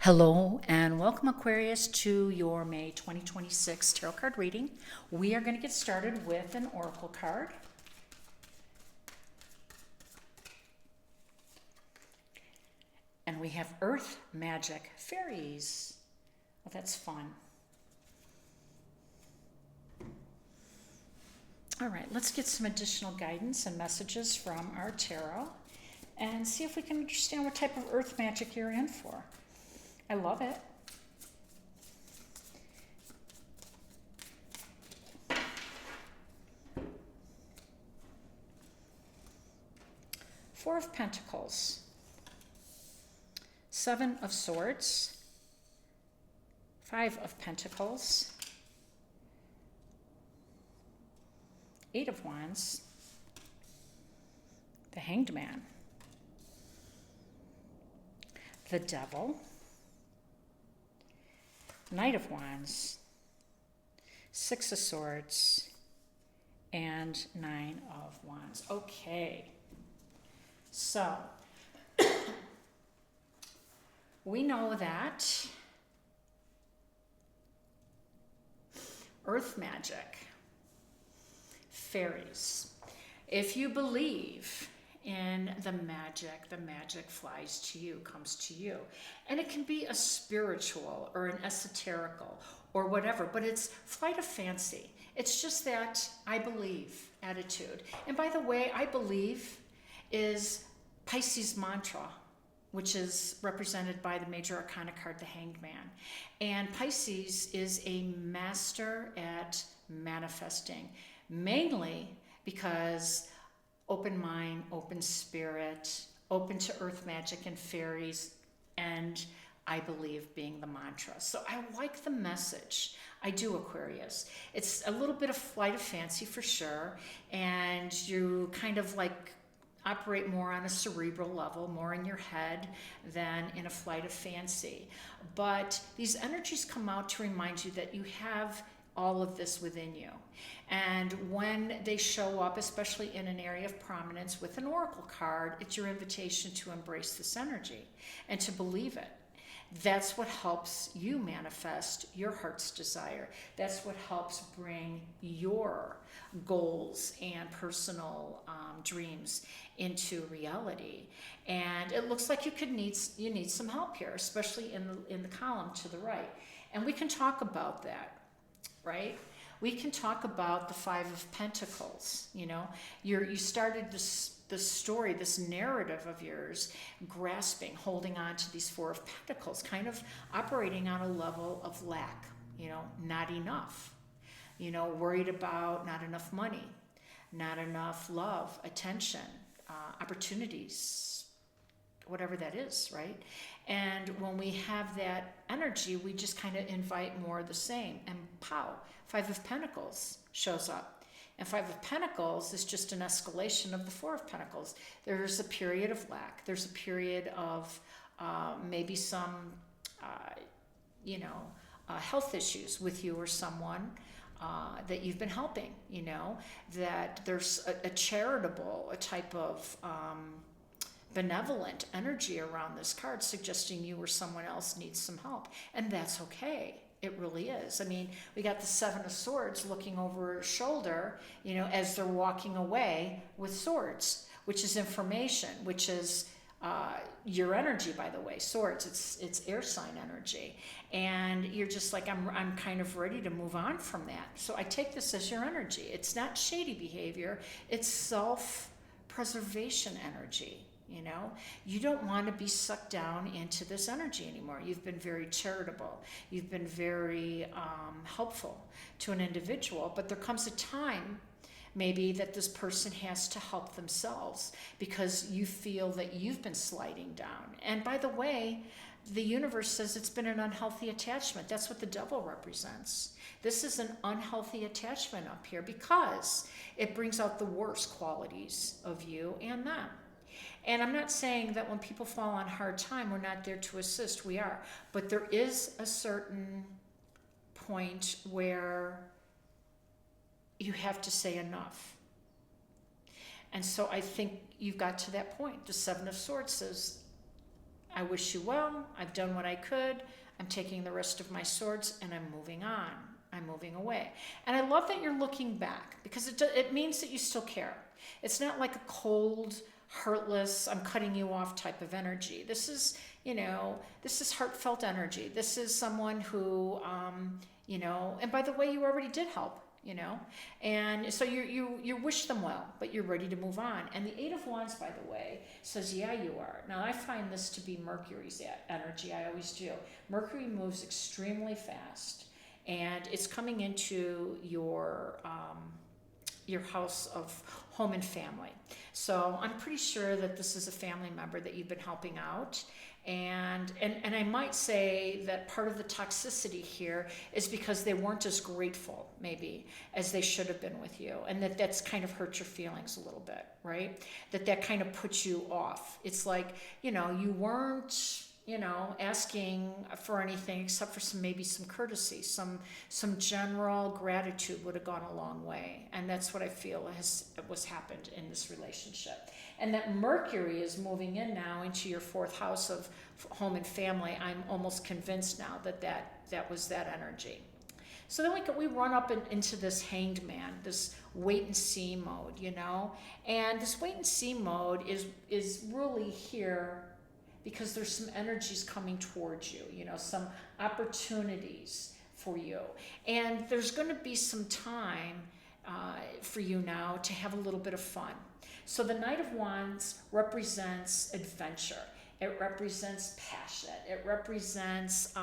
Hello and welcome, Aquarius, to your May 2026 tarot card reading. We are going to get started with an oracle card. And we have Earth Magic Fairies. Well, that's fun. All right, let's get some additional guidance and messages from our tarot and see if we can understand what type of earth magic you're in for. I love it. Four of Pentacles, Seven of Swords, Five of Pentacles, Eight of Wands, the Hanged Man, the Devil, Knight of Wands, Six of Swords, and Nine of Wands. Okay, so we know that earth magic, fairies, if you believe in the magic flies to you, comes to you. And it can be a spiritual or an esoterical or whatever, but it's flight of fancy. It's just that I believe attitude. And by the way, I believe is Pisces mantra, which is represented by the major arcana card, the Hanged Man. And Pisces is a master at manifesting, mainly because open mind, open spirit, open to earth magic and fairies, and I believe being the mantra. So I like the message. I do, Aquarius. It's a little bit of flight of fancy for sure, and you kind of like operate more on a cerebral level, more in your head than in a flight of fancy. But these energies come out to remind you that you have all of this within you. And when they show up, especially in an area of prominence with an oracle card, it's your invitation to embrace this energy and to believe it. That's what helps you manifest your heart's desire. That's what helps bring your goals and personal dreams into reality. And it looks like you need some help here, especially in the column to the right. And we can talk about that, right? We can talk about the Five of Pentacles. You know, you started this story, this narrative of yours, grasping, holding on to these Four of Pentacles, kind of operating on a level of lack, you know, not enough, you know, worried about not enough money, not enough love, attention, opportunities, whatever that is, right? And when we have that energy, we just kind of invite more of the same. And pow, Five of Pentacles shows up. And Five of Pentacles is just an escalation of the Four of Pentacles. There's a period of lack. There's a period of maybe some, health issues with you or someone that you've been helping, you know, that there's a charitable, a type of benevolent energy around this card suggesting you or someone else needs some help. And that's okay. It really is. I mean, we got the Seven of Swords looking over her shoulder, you know, as they're walking away with swords, which is information, which is your energy, by the way. Swords, it's air sign energy. And you're just like, I'm kind of ready to move on from that. So I take this as your energy. It's not shady behavior. It's self-preservation energy. You know, you don't want to be sucked down into this energy anymore. You've been very charitable. You've been very helpful to an individual, but there comes a time maybe that this person has to help themselves because you feel that you've been sliding down. And by the way, the universe says it's been an unhealthy attachment. That's what the devil represents. This is an unhealthy attachment up here because it brings out the worst qualities of you and them. And I'm not saying that when people fall on hard time, we're not there to assist. We are. But there is a certain point where you have to say enough. And so I think you've got to that point. The Seven of Swords says, I wish you well. I've done what I could. I'm taking the rest of my swords and I'm moving on. I'm moving away. And I love that you're looking back, because it means that you still care. It's not like a cold, heartless, I'm cutting you off type of energy. This is, this is heartfelt energy. This is someone who, and by the way, you already did help, and so you wish them well, but you're ready to move on. And the Eight of Wands, by the way, says, yeah, you are. Now, I find this to be Mercury's energy. I always do. Mercury moves extremely fast, and it's coming into your house of home and family. So I'm pretty sure that this is a family member that you've been helping out. And I might say that part of the toxicity here is because they weren't as grateful, maybe, as they should have been with you. And that's kind of hurt your feelings a little bit, right? That kind of puts you off. It's like, you weren't, asking for anything except for maybe some courtesy, some general gratitude would have gone a long way. And that's what I feel was happened in this relationship. And that Mercury is moving in now into your fourth house of home and family. I'm almost convinced now that was that energy. So then we run up into this Hanged Man, this wait and see mode, and this wait and see mode is really here because there's some energies coming towards you, some opportunities for you. And there's going to be some time for you now to have a little bit of fun. So the Knight of Wands represents adventure. It represents passion. It represents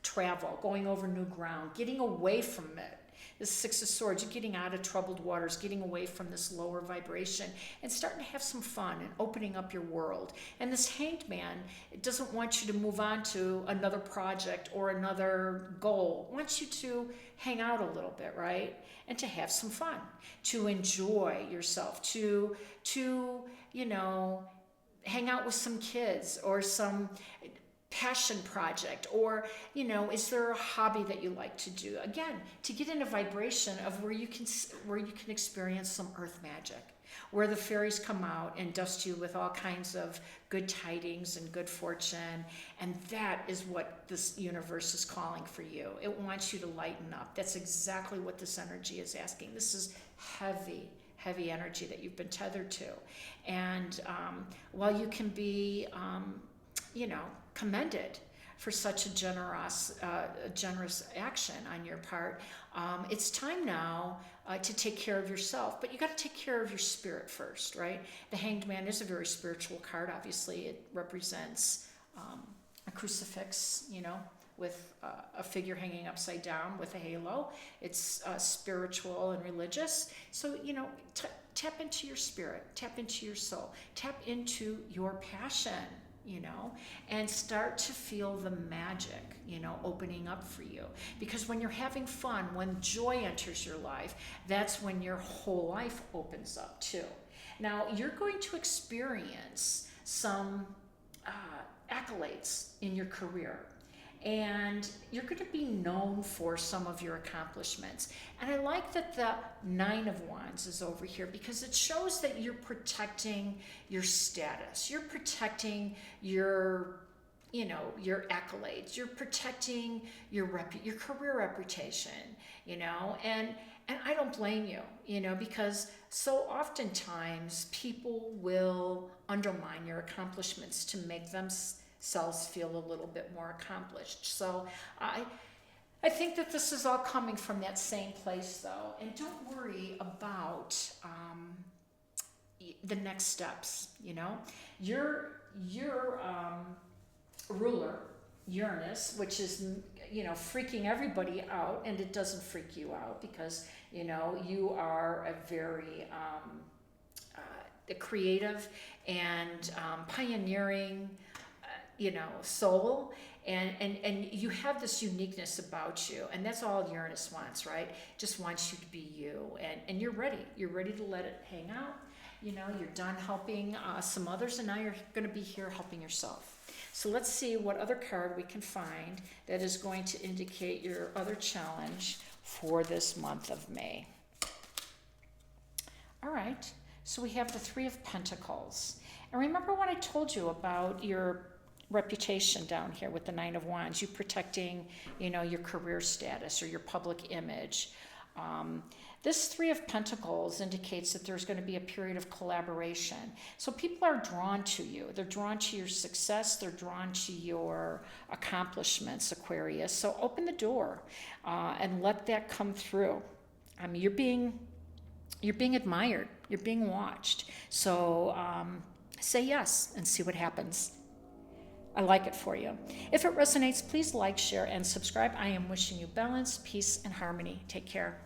travel, going over new ground, getting away from it. The Six of Swords, you're getting out of troubled waters, getting away from this lower vibration and starting to have some fun and opening up your world. And this Hanged Man, it doesn't want you to move on to another project or another goal. It wants you to hang out a little bit, right? And to have some fun, to enjoy yourself, to hang out with some kids or some passion project, or is there a hobby that you like to do? Again, to get in a vibration of where you can experience some earth magic, where the fairies come out and dust you with all kinds of good tidings and good fortune. And that is what this universe is calling for you. It wants you to lighten up. That's exactly what this energy is asking. This is heavy energy that you've been tethered to. And while you can be commended for such a generous action on your part, it's time now to take care of yourself. But you got to take care of your spirit first, right? The Hanged Man is a very spiritual card. Obviously, it represents a crucifix, with a figure hanging upside down with a halo. It's spiritual and religious. So, tap into your spirit, tap into your soul, tap into your passion, and start to feel the magic, opening up for you. Because when you're having fun, when joy enters your life, that's when your whole life opens up too. Now, you're going to experience some accolades in your career. And you're going to be known for some of your accomplishments. And I like that the Nine of Wands is over here because it shows that you're protecting your status. You're protecting your accolades. You're protecting your career reputation, and I don't blame you, because so oftentimes people will undermine your accomplishments to make themselves feel a little bit more accomplished. So I think that this is all coming from that same place, though. And don't worry about the next steps. Your ruler, Uranus, which is freaking everybody out, and it doesn't freak you out because you are a very creative and pioneering soul, and you have this uniqueness about you, and that's all Uranus wants, right? Just wants you to be you, and you're ready to let it hang out. You're done helping some others, and now you're going to be here helping yourself. So let's see what other card we can find that is going to indicate your other challenge for this month of May. All right, so we have the Three of Pentacles. And remember what I told you about your reputation down here with the Nine of Wands, you protecting, your career status or your public image. This Three of Pentacles indicates that there's going to be a period of collaboration. So people are drawn to you. They're drawn to your success. They're drawn to your accomplishments, Aquarius. So open the door and let that come through. I mean, you're being admired. You're being watched. So say yes and see what happens. I like it for you. If it resonates, please like, share, and subscribe. I am wishing you balance, peace, and harmony. Take care.